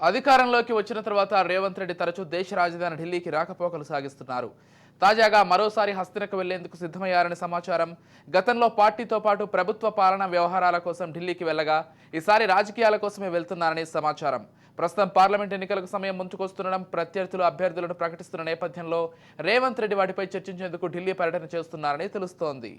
అధికారంలోకి వచ్చిన తర్వాత రేవంత్ రెడ్డి తరచూ దేశ రాజధాని ఢిల్లీకి రాకపోకలు సాగిస్తున్నారు. తాజాగా మరోసారి హస్తినకు వెళ్లేందుకు సిద్ధమయ్యారని సమాచారం. గతంలో పార్టీతో పాటు ప్రభుత్వ పాలన వ్యవహారాల కోసం ఢిల్లీకి వెళ్లగా ఈసారి రాజకీయాల కోసమే వెళ్తున్నారని సమాచారం. ప్రస్తుతం పార్లమెంట్ ఎన్నికలకు సమయం ముంచుకొస్తుండడం, ప్రత్యర్థులు అభ్యర్థులను ప్రకటిస్తున్న నేపథ్యంలో రేవంత్ రెడ్డి వాటిపై చర్చించేందుకు ఢిల్లీ పర్యటన చేస్తున్నారని తెలుస్తోంది.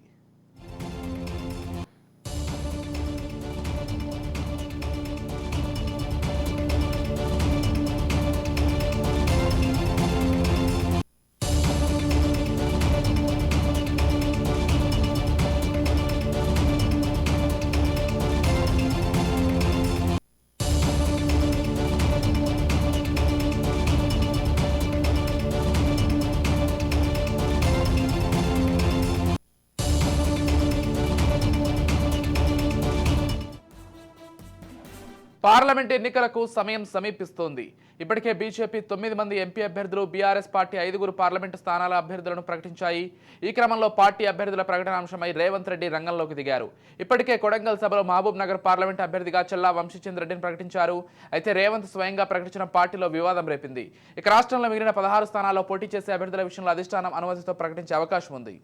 పార్లమెంట్ ఎన్నికలకు సమయం సమీపిస్తోంది. ఇప్పటికే బీజేపీ 9 మంది ఎంపీ అభ్యర్థులు, బీఆర్ఎస్ పార్టీ 5 పార్లమెంటు స్థానాల అభ్యర్థులను ప్రకటించాయి. ఈ క్రమంలో పార్టీ అభ్యర్థుల ప్రకటన అంశమై రేవంత్ రెడ్డి రంగంలోకి దిగారు. ఇప్పటికే కొడంగల్ సభలో మహబూబ్ నగర్ పార్లమెంట్ అభ్యర్థిగా చల్లా వంశీచంద్ర రెడ్డిని ప్రకటించారు. అయితే రేవంత్ స్వయంగా ప్రకటించిన పార్టీలో వివాదం రేపింది. ఇక రాష్ట్రంలో మిగిలిన 16 స్థానాల్లో పోటీ చేసే అభ్యర్థుల విషయంలో అధిష్టానం అనుమతితో ప్రకటించే అవకాశం ఉంది.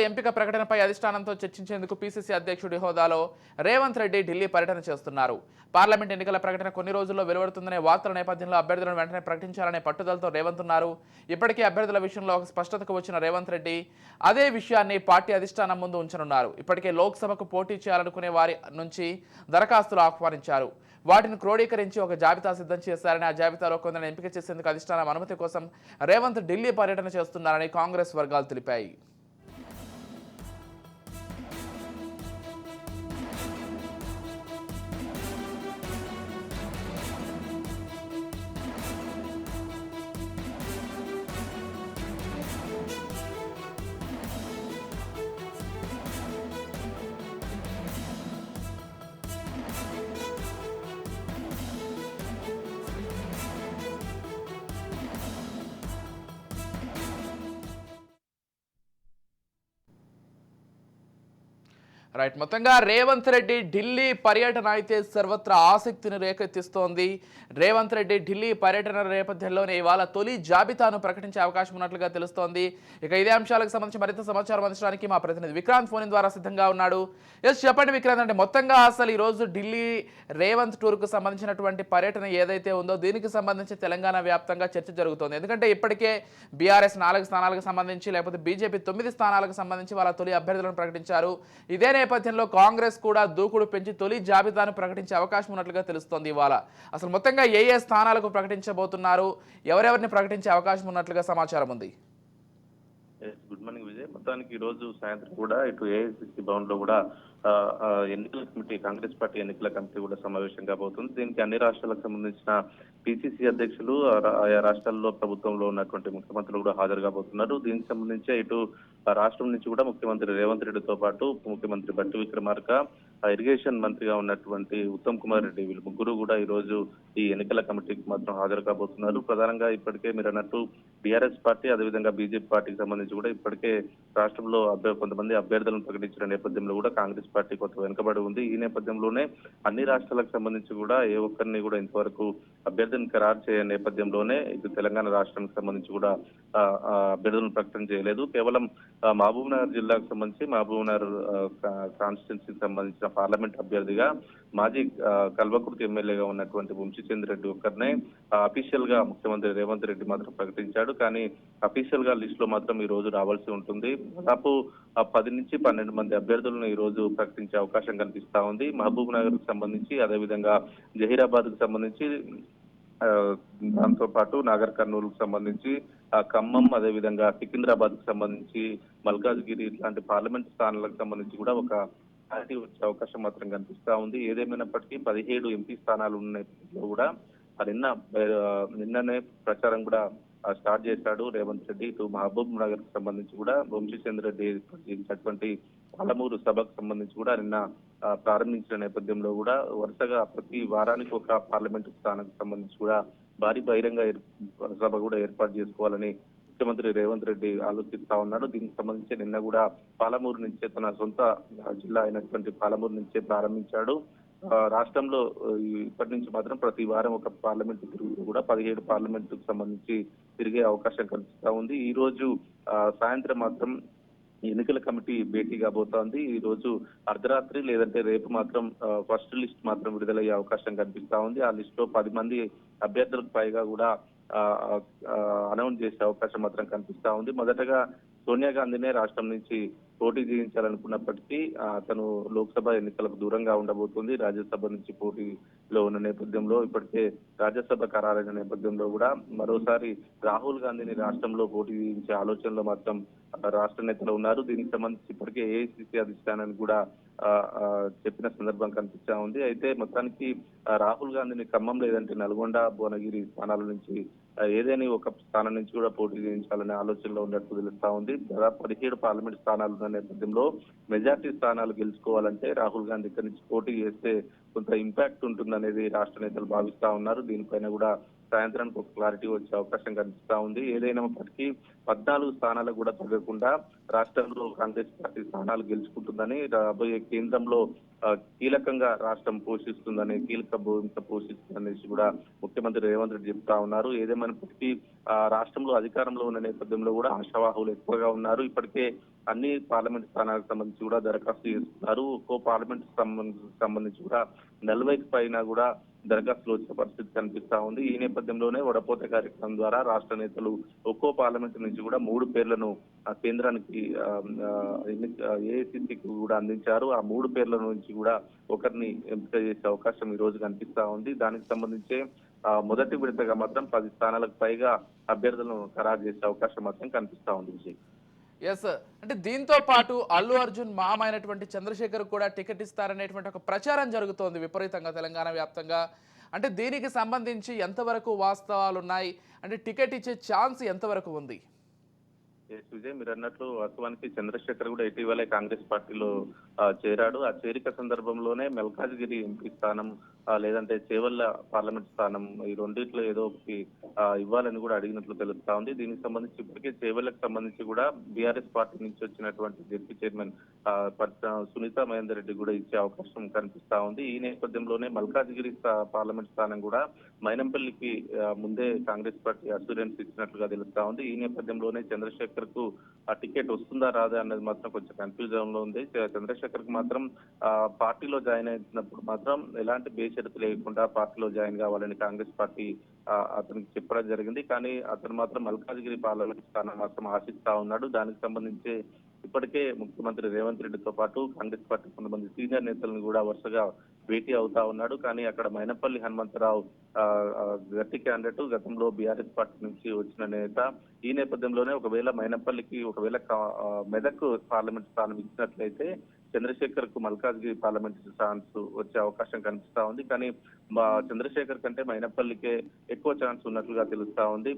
ఎంపిక ప్రకటనపై అధిష్టానంతో చర్చించేందుకు పీసీసీ అధ్యక్షుడి హోదాలో రేవంత్ రెడ్డి ఢిల్లీ పర్యటన చేస్తున్నారు. పార్లమెంట్ ఎన్నికల ప్రకటన కొన్ని రోజుల్లో వెలువడుతుందనే వార్తల నేపథ్యంలో అభ్యర్థులను వెంటనే ప్రకటించాలనే పట్టుదలతో రేవంత్ ఉన్నారు. ఇప్పటికే అభ్యర్థుల విషయంలో ఒక స్పష్టతకు వచ్చిన రేవంత్ రెడ్డి అదే విషయాన్ని పార్టీ అధిష్టానం ముందు ఉంచనున్నారు. ఇప్పటికే లోక్సభకు పోటీ చేయాలనుకునే వారి నుంచి దరఖాస్తులు ఆహ్వానించారు. వాటిని క్రోడీకరించి ఒక జాబితా సిద్ధం చేశారని, ఆ జాబితాలో కొందరిని ఎంపిక చేసేందుకు అధిష్టానం అనుమతి కోసం రేవంత్ ఢిల్లీ పర్యటన చేస్తున్నారని కాంగ్రెస్ వర్గాలు తెలిపాయి. రైట్, మొత్తంగా రేవంత్ రెడ్డి ఢిల్లీ పర్యటన అయితే సర్వత్రా ఆసక్తిని రేకెత్తిస్తోంది. రేవంత్ రెడ్డి ఢిల్లీ పర్యటన నేపథ్యంలోనే ఇవాళ తొలి జాబితాను ప్రకటించే అవకాశం ఉన్నట్లుగా తెలుస్తోంది. ఇక ఇదే అంశాలకు సంబంధించి మరింత సమాచారం అందించడానికి మా ప్రతినిధి విక్రాంత్ ఫోన్ ద్వారా సిద్ధంగా ఉన్నాడు. ఎస్, చెప్పండి విక్రాంత్, అంటే మొత్తంగా అసలు ఈరోజు ఢిల్లీ రేవంత్ టూర్కు సంబంధించినటువంటి పర్యటన ఏదైతే ఉందో దీనికి సంబంధించి తెలంగాణ వ్యాప్తంగా చర్చ జరుగుతోంది. ఎందుకంటే ఇప్పటికే బీఆర్ఎస్ 4 స్థానాలకు సంబంధించి, లేకపోతే బీజేపీ 9 స్థానాలకు సంబంధించి వాళ్ళ తొలి అభ్యర్థులను ప్రకటించారు. ఇదే నేపథ్యంలో కాంగ్రెస్ కూడా దూకుడు పెంచి తొలి జాబితాను ప్రకటించే అవకాశం ఉన్నట్లుగా తెలుస్తోంది. ఇవాళ అసలు మొత్తంగా ఏ స్థానాలకు ప్రకటించబోతున్నారు, ఎవరెవరిని ప్రకటించే అవకాశం ఉన్నట్లుగా సమాచారం ఉంది? Good morning Vijay. మొత్తానికి ఈ రోజు సాయంత్రం కూడా ఇటు ఏఐసిసి భవన్ లో కూడా ఎన్నికల కమిటీ, కాంగ్రెస్ పార్టీ ఎన్నికల కమిటీ కూడా సమావేశం కాబోతుంది. దీనికి అన్ని రాష్ట్రాలకు సంబంధించిన పిసిసి అధ్యక్షులు, ఆయా రాష్ట్రాల్లో ప్రభుత్వంలో ఉన్నటువంటి ముఖ్యమంత్రులు కూడా హాజరు కాబోతున్నారు. దీనికి సంబంధించి ఇటు రాష్ట్రం నుంచి కూడా ముఖ్యమంత్రి రేవంత్ రెడ్డితో పాటు ముఖ్యమంత్రి బట్టి విక్రమార్క, ఇరిగేషన్ మంత్రిగా ఉన్నటువంటి ఉత్తమ్ కుమార్ రెడ్డి, వీళ్ళు ముగ్గురు కూడా ఈ రోజు ఈ ఎన్నికల కమిటీకి మాత్రం హాజరు కాబోతున్నారు. ప్రధానంగా ఇప్పటికే మీరు అన్నట్టు బీఆర్ఎస్ పార్టీ, అదేవిధంగా బీజేపీ పార్టీకి సంబంధించి కూడా ఇప్పటికే రాష్ట్రంలో కొంతమంది అభ్యర్థులను ప్రకటించిన నేపథ్యంలో కూడా కాంగ్రెస్ పార్టీ కొంత వెనుకబడి ఉంది. ఈ నేపథ్యంలోనే అన్ని రాష్ట్రాలకు సంబంధించి కూడా ఏ ఒక్కరిని కూడా ఇంతవరకు అభ్యర్థిని ఖరారు చేయని నేపథ్యంలోనే ఇటు తెలంగాణ రాష్ట్రానికి సంబంధించి కూడా అభ్యర్థులను ప్రకటన చేయలేదు. కేవలం మహబూబ్ నగర్ జిల్లాకు సంబంధించి మహబూబ్ నగర్ కాన్స్టిట్యున్సీకి సంబంధించిన పార్లమెంట్ అభ్యర్థిగా మాజీ కల్వకుర్తి ఎమ్మెల్యేగా ఉన్నటువంటి వంశీచంద్ర రెడ్డి ఒక్కరినే అఫీషియల్ గా ముఖ్యమంత్రి రేవంత్ రెడ్డి మాత్రం ప్రకటించాడు. కానీ అఫీషియల్ గా లిస్ట్ లో మాత్రం ఈ రోజు రావాల్సి ఉంటుంది. దాదాపు 10 నుంచి 12 మంది అభ్యర్థులను ఈ రోజు ప్రకటించే అవకాశం కనిపిస్తా ఉంది. మహబూబ్ నగర్ కు సంబంధించి, అదేవిధంగా జహీరాబాద్ కు సంబంధించి, దాంతో పాటు నాగర్ కర్నూలు కు సంబంధించి, ఖమ్మం, అదేవిధంగా సికింద్రాబాద్ కు సంబంధించి, మల్కాజ్గిరి ఇట్లాంటి పార్లమెంట్ స్థానాలకు సంబంధించి కూడా ఒక పార్టీ వచ్చే అవకాశం మాత్రం కనిపిస్తా ఉంది. ఏదేమైనప్పటికీ 17 ఎంపీ స్థానాలు ఉన్న కూడా నిన్ననే ప్రచారం కూడా స్టార్ట్ చేశాడు రేవంత్ రెడ్డి. ఇటు మహబూబ్ నగర్ కు సంబంధించి కూడా వంశీచంద్ర రెడ్డి ప్రకటించినటువంటి పాలమూరు సభకు సంబంధించి కూడా నిన్న ప్రారంభించిన నేపథ్యంలో కూడా వరుసగా ప్రతి వారానికి ఒక పార్లమెంటు స్థానానికి సంబంధించి కూడా భారీ బహిరంగ సభ కూడా ఏర్పాటు చేసుకోవాలని ముఖ్యమంత్రి రేవంత్ రెడ్డి ఆలోచిస్తా ఉన్నాడు. దీనికి సంబంధించి నిన్న కూడా పాలమూరు నుంచే తన సొంత జిల్లా అయినటువంటి పాలమూరు నుంచే ప్రారంభించాడు. రాష్ట్రంలో ఇప్పటి నుంచి మాత్రం ప్రతి వారం ఒక పార్లమెంటు తిరుగుతూ కూడా 17 పార్లమెంటుకు సంబంధించి తిరిగే అవకాశం కనిపిస్తా ఉంది. ఈ రోజు సాయంత్రం మాత్రం ఎన్నికల కమిటీ భేటీ కాబోతోంది. ఈ రోజు అర్ధరాత్రి లేదంటే రేపు మాత్రం ఫస్ట్ లిస్ట్ మాత్రం విడుదలయ్యే అవకాశం కనిపిస్తా ఉంది. ఆ లిస్ట్ లో 10 మంది అభ్యర్థులకు పైగా కూడా అనౌన్స్ చేసే అవకాశం మాత్రం కనిపిస్తా ఉంది. మొదటగా సోనియా గాంధీనే రాష్ట్రం నుంచి పోటీ చేయించాలనుకున్నప్పటికీ తను లోక్సభ ఎన్నికలకు దూరంగా ఉండబోతుంది. రాజ్యసభ నుంచి పోటీలో ఉన్న నేపథ్యంలో ఇప్పటికే రాజ్యసభ ఖరారైన నేపథ్యంలో కూడా మరోసారి రాహుల్ గాంధీని రాష్ట్రంలో పోటీ చేయించే ఆలోచనలో మాత్రం రాష్ట్ర నేతలు ఉన్నారు. దీనికి సంబంధించి ఇప్పటికే ఏఐసిసి అధిష్టానానికి కూడా చెప్పిన సందర్భం కనిపిస్తా ఉంది. అయితే మొత్తానికి రాహుల్ గాంధీని ఖమ్మం లేదంటే నల్గొండ, భువనగిరి స్థానాల నుంచి ఏదైనా ఒక స్థానం నుంచి కూడా పోటీ చేయించాలనే ఆలోచనలో ఉన్నట్టు తెలుస్తా ఉంది. దాదాపు 17 పార్లమెంట్ స్థానాలు ఉన్న నేపథ్యంలో మెజార్టీ స్థానాలు గెలుచుకోవాలంటే రాహుల్ గాంధీ ఇక్కడి నుంచి పోటీ చేస్తే కొంత ఇంపాక్ట్ ఉంటుందనేది రాష్ట్ర నేతలు భావిస్తా ఉన్నారు. దీనిపైన కూడా సాయంత్రానికి ఒక క్లారిటీ వచ్చే అవకాశం కనిపిస్తా ఉంది. ఏదైనప్పటికీ 14 స్థానాలకు కూడా తగ్గకుండా రాష్ట్రంలో కాంగ్రెస్ పార్టీ స్థానాలు గెలుచుకుంటుందని, రాబోయే కేంద్రంలో కీలకంగా రాష్ట్రం పోషిస్తుందని, కీలక భూమిక పోషిస్తుందనేసి కూడా ముఖ్యమంత్రి రేవంత్ రెడ్డి చెప్తా ఉన్నారు. ఏదేమైనప్పటికీ రాష్ట్రంలో అధికారంలో ఉన్న నేపథ్యంలో కూడా ఆశావాహులు ఎక్కువగా ఉన్నారు. ఇప్పటికే అన్ని పార్లమెంట్ స్థానాలకు సంబంధించి కూడా దరఖాస్తు చేస్తున్నారు. ఒక్కో పార్లమెంట్ సంబంధించి కూడా 40కి పైన కూడా దరఖాస్తులు వచ్చే పరిస్థితి కనిపిస్తా ఉంది. ఈ నేపథ్యంలోనే వడపోత కార్యక్రమం ద్వారా రాష్ట్ర నేతలు ఒక్కో పార్లమెంట్ నుంచి కూడా 3 పేర్లను కేంద్రానికి ఏఐసిసికి కూడా అందించారు. ఆ 3 పేర్ల నుంచి కూడా ఒకరిని ఎంపిక చేసే అవకాశం ఈ రోజు కనిపిస్తా ఉంది. దానికి సంబంధించి మొదటి విడతగా మాత్రం 10 స్థానాలకు పైగా అభ్యర్థులను ఖరారు చేసే అవకాశం మాత్రం కనిపిస్తా ఉంది విజయ్. ఎస్, అంటే దీంతో పాటు అల్లు అర్జున్ మామ అయినటువంటి చంద్రశేఖర్ కూడా టికెట్ ఇస్తారనేటువంటి ఒక ప్రచారం జరుగుతోంది విపరీతంగా తెలంగాణ వ్యాప్తంగా. అంటే దీనికి సంబంధించి ఎంతవరకు వాస్తవాలు ఉన్నాయి, అంటే టికెట్ ఇచ్చే ఛాన్స్ ఎంతవరకు ఉంది? విజయ్, మీరు అన్నట్లు వాస్తవానికి చంద్రశేఖర్ కూడా ఇటీవలే కాంగ్రెస్ పార్టీలో చేరాడు. ఆ చేరిక సందర్భంలోనే మల్కాజ్గిరి ఎంపీ స్థానం లేదంటే చేవల్ల పార్లమెంట్ స్థానం ఈ రెండిట్లో ఏదో ఒకటి ఇవ్వాలని కూడా అడిగినట్లు తెలుస్తా ఉంది. దీనికి సంబంధించి ఇప్పటికే చేవల్లకు సంబంధించి కూడా బీఆర్ఎస్ పార్టీ నుంచి వచ్చినటువంటి జెడ్పీ చైర్మన్ సునీతా మహేందర్ రెడ్డి కూడా ఇచ్చే అవకాశం కనిపిస్తా ఉంది. ఈ నేపథ్యంలోనే మల్కాజ్గిరి పార్లమెంట్ స్థానం కూడా మైనంపల్లికి ముందే కాంగ్రెస్ పార్టీ అసూరెన్స్ ఇచ్చినట్లుగా తెలుస్తా ఉంది. ఈ నేపథ్యంలోనే చంద్రశేఖర్ కు ఆ టికెట్ వస్తుందా రాదా అన్నది మాత్రం కొంచెం కన్ఫ్యూజన్ లో ఉంది. చంద్రశేఖర్ కు మాత్రం పార్టీలో జాయిన్ అయినప్పుడు మాత్రం ఎలాంటి బేషరతు లేకుండా పార్టీలో జాయిన్ కావాలని కాంగ్రెస్ పార్టీ అతనికి చెప్పడం జరిగింది. కానీ అతను మాత్రం మల్కాజ్గిరి పార్లమెంట్ స్థానం మాత్రం ఆశిస్తా ఉన్నాడు. దానికి సంబంధించి ఇప్పటికే ముఖ్యమంత్రి రేవంత్ రెడ్డితో పాటు కాంగ్రెస్ పార్టీ కొంతమంది సీనియర్ నేతలను కూడా వరుసగా భేటీ అవుతా ఉన్నాడు. కానీ అక్కడ మైనపల్లి హనుమంతరావు గట్టి క్యాండిడేట్, గతంలో బీఆర్ఎస్ పార్టీ నుంచి వచ్చిన నేత. ఈ నేపథ్యంలోనే ఒకవేళ మైనపల్లికి మెదక్ పార్లమెంట్ స్థానం ఇచ్చినట్లయితే చంద్రశేఖర్ కు మల్కాజ్గిరి పార్లమెంట్ ఛాన్స్ వచ్చే అవకాశం కనిపిస్తా ఉంది. కానీ చంద్రశేఖర్ కంటే మైనపల్లికే ఎక్కువ ఛాన్స్ ఉన్నట్లుగా తెలుస్తా ఉంది.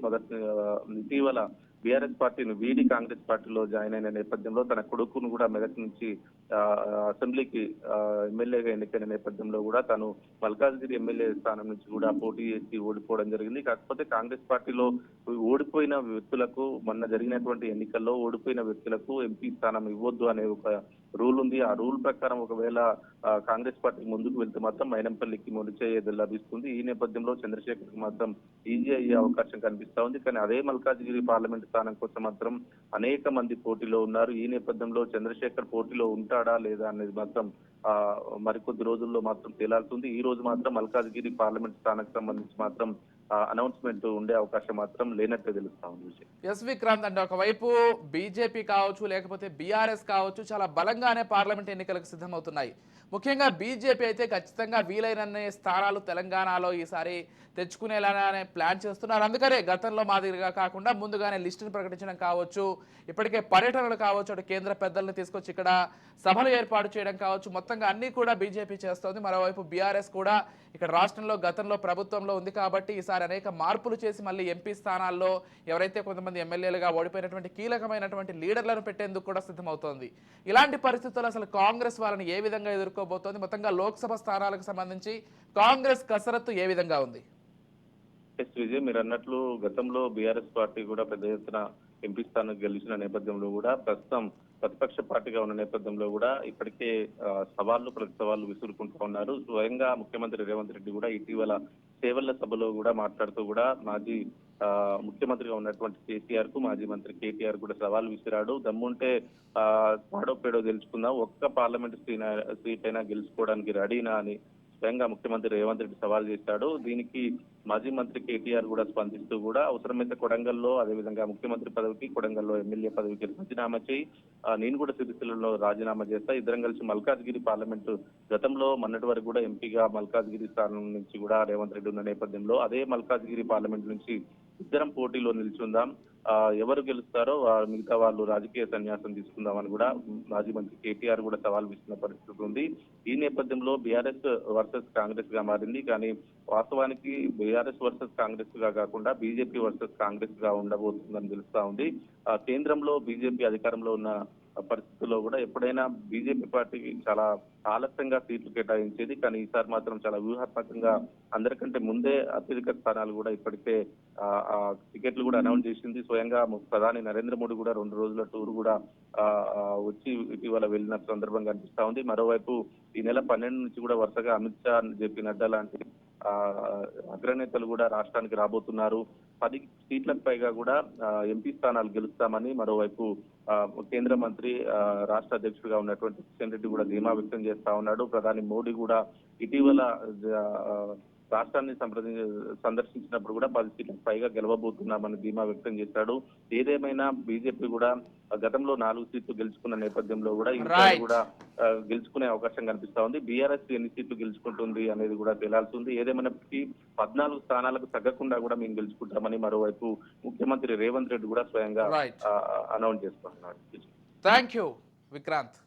ఇటీవల బీఆర్ఎస్ పార్టీని వీడి కాంగ్రెస్ పార్టీలో జాయిన్ అయిన నేపథ్యంలో తన కొడుకును కూడా మెదక్ నుంచి అసెంబ్లీకి ఎమ్మెల్యేగా ఎన్నికైన నేపథ్యంలో కూడా తను మల్కాజ్గిరి ఎమ్మెల్యే స్థానం నుంచి కూడా పోటీ చేసి ఓడిపోవడం జరిగింది. కాకపోతే కాంగ్రెస్ పార్టీలో ఓడిపోయిన వ్యక్తులకు, మొన్న జరిగినటువంటి ఎన్నికల్లో ఓడిపోయిన వ్యక్తులకు ఎంపీ స్థానం ఇవ్వద్దు అనే ఒక రూల్ ఉంది. ఆ రూల్ ప్రకారం ఒకవేళ కాంగ్రెస్ పార్టీ ముందుకు వెళ్తే మాత్రం మైనంపల్లికి మొలిచేది లభిస్తుంది. ఈ నేపథ్యంలో చంద్రశేఖర్ కు మాత్రం ఈజీ అయ్యే అవకాశం కనిపిస్తా ఉంది. కానీ అదే మల్కాజ్గిరి పార్లమెంట్ స్థానం కోసం మాత్రం అనేక మంది పోటీలో ఉన్నారు. ఈ నేపథ్యంలో చంద్రశేఖర్ పోటీలో ఉంటాడా లేదా అనేది మాత్రం మరికొద్ది రోజుల్లో మాత్రం తేలాల్సింది. ఈ రోజు మాత్రం మల్కాజ్గిరి పార్లమెంట్ స్థానానికి సంబంధించి మాత్రం అనౌన్స్మెంట్ ఉండే అవకాశం మాత్రం లేనట్టే తెలుస్తా ఉంది. ఎస్ విక్రాంత్, అంటే ఒకవైపు బీజేపీ కావచ్చు లేకపోతే బీఆర్ఎస్ కావచ్చు చాలా బలంగానే పార్లమెంట్ ఎన్నికలకు సిద్ధమవుతున్నాయి. ముఖ్యంగా బీజేపీ అయితే ఖచ్చితంగా వీలైనన్ని స్థానాలు తెలంగాణలో ఈసారి తెచ్చుకునేలానే ప్లాన్ చేస్తున్నారు. అందుకనే గతంలో మాదిరిగా కాకుండా ముందుగానే లిస్టును ప్రకటించడం కావచ్చు, ఇప్పటికే పర్యటనలు కావచ్చు, అటు కేంద్ర పెద్దలను తీసుకొచ్చి ఇక్కడ సభలు ఏర్పాటు చేయడం కావచ్చు, మొత్తంగా అన్ని కూడా బీజేపీ చేస్తోంది. మరోవైపు బీఆర్ఎస్ కూడా ఇక్కడ రాష్ట్రంలో గతంలో ప్రభుత్వంలో ఉంది కాబట్టి ఈసారి అనేక మార్పులు చేసి మళ్ళీ ఎంపీ స్థానాల్లో ఎవరైతే కొంతమంది ఎమ్మెల్యేలుగా ఓడిపోయినటువంటి కీలకమైనటువంటి లీడర్లను పెట్టేందుకు కూడా సిద్ధమవుతోంది. ఇలాంటి పరిస్థితుల్లో అసలు కాంగ్రెస్ వాళ్ళని ఏ విధంగా ఎదుర్కోబోతోంది? మొత్తంగా లోక్సభ స్థానాలకు సంబంధించి కాంగ్రెస్ కసరత్తు ఏ విధంగా ఉంది? ఎస్ విజయ్, మీరు అన్నట్లు గతంలో బీఆర్ఎస్ పార్టీ కూడా పెద్ద ఎత్తున ఎంపీ స్థానం గెలిచిన నేపథ్యంలో కూడా ప్రస్తుతం ప్రతిపక్ష పార్టీగా ఉన్న నేపథ్యంలో కూడా ఇప్పటికే ప్రతి సవాళ్లు విసురుకుంటూ ఉన్నారు. స్వయంగా ముఖ్యమంత్రి రేవంత్ రెడ్డి కూడా ఇటీవల సేవల సభలో కూడా మాట్లాడుతూ కూడా మాజీ ముఖ్యమంత్రిగా ఉన్నటువంటి కేసీఆర్ కు మాజీ మంత్రి కేటీఆర్ కూడా సవాల్ విసిరాడు. దమ్ముంటే తాడో పేడో గెలుచుకుందాం, ఒక్క పార్లమెంట్ సీట్ అయినా గెలుచుకోవడానికి రెడీనా అని స్వయంగా ముఖ్యమంత్రి రేవంత్ రెడ్డి సవాల్ చేశాడు. దీనికి మాజీ మంత్రి కేటీఆర్ కూడా స్పందిస్తూ కూడా అవసరమైతే కొడంగల్లో, అదేవిధంగా ముఖ్యమంత్రి పదవికి, కొడంగల్లో ఎమ్మెల్యే పదవికి రాజీనామా చేయి, నేను కూడా సిరిసిల్లలో రాజీనామా చేస్తా, ఇద్దరం కలిసి మల్కాజ్గిరి పార్లమెంటు గతంలో మొన్నటి వరకు కూడా ఎంపీగా మల్కాజ్గిరి స్థానం నుంచి కూడా రేవంత్ రెడ్డి ఉన్న నేపథ్యంలో అదే మల్కాజ్గిరి పార్లమెంట్ నుంచి ఇద్దరం పోటీలో నిల్చుందాం, ఎవరు గెలుస్తారో మిగతా వాళ్ళు రాజకీయ సన్యాసం తీసుకుందామని కూడా మాజీ మంత్రి కేటీఆర్ కూడా సవాల్ విస్తున్న పరిస్థితి ఉంది. ఈ నేపథ్యంలో బీఆర్ఎస్ వర్సెస్ కాంగ్రెస్ గా మారింది. కానీ వాస్తవానికి బీఆర్ఎస్ వర్సెస్ కాంగ్రెస్ గా కాకుండా బీజేపీ వర్సెస్ కాంగ్రెస్ గా ఉండబోతుందని తెలుస్తా ఉంది. కేంద్రంలో బీజేపీ అధికారంలో ఉన్న పరిస్థితుల్లో కూడా ఎప్పుడైనా బీజేపీ పార్టీకి చాలా ఆలస్యంగా సీట్లు కేటాయించేది. కానీ ఈసారి మాత్రం చాలా వ్యూహాత్మకంగా అందరికంటే ముందే అత్యధిక స్థానాలు కూడా ఇప్పటికే టికెట్లు కూడా అనౌన్స్ చేసింది. స్వయంగా ప్రధాని నరేంద్ర మోడీ కూడా 2 రోజుల టూర్ కూడా వచ్చి ఇటీవల వెళ్ళిన సందర్భం కనిపిస్తా ఉంది. మరోవైపు ఈ నెల 12 నుంచి కూడా వరుసగా అమిత్ షా, జేపీ నడ్డా లాంటి అగ్రనేతలు కూడా రాష్ట్రానికి రాబోతున్నారు. 10 సీట్లకు పైగా కూడా ఎంపీ స్థానాలు గెలుస్తామని మరోవైపు కేంద్ర మంత్రి రాష్ట్ర అధ్యక్షుడిగా ఉన్నటువంటి కిషన్ రెడ్డి కూడా ధీమా వ్యక్తం చేస్తా ఉన్నాడు. ప్రధాని మోడీ కూడా ఇటీవల రాష్ట్రాన్ని సందర్శించినప్పుడు కూడా 10 సీట్లకు పైగా గెలవబోతున్నామని ధీమా వ్యక్తం చేశాడు. ఏదేమైనా బీజేపీ కూడా గతంలో 4 సీట్లు గెలుచుకున్న నేపథ్యంలో కూడా ఈసారి కూడా గెలుచుకునే అవకాశం కనిపిస్తా ఉంది. బీఆర్ఎస్ ఎన్ని సీట్లు గెలుచుకుంటుంది అనేది కూడా తేలాల్సి ఉంది. ఏదేమైనప్పటికీ 14 స్థానాలకు తగ్గకుండా కూడా మేము గెలుచుకుంటామని మరోవైపు ముఖ్యమంత్రి రేవంత్ రెడ్డి కూడా స్వయంగా అనౌన్స్ చేస్తున్నారు. Thank you Vikrant.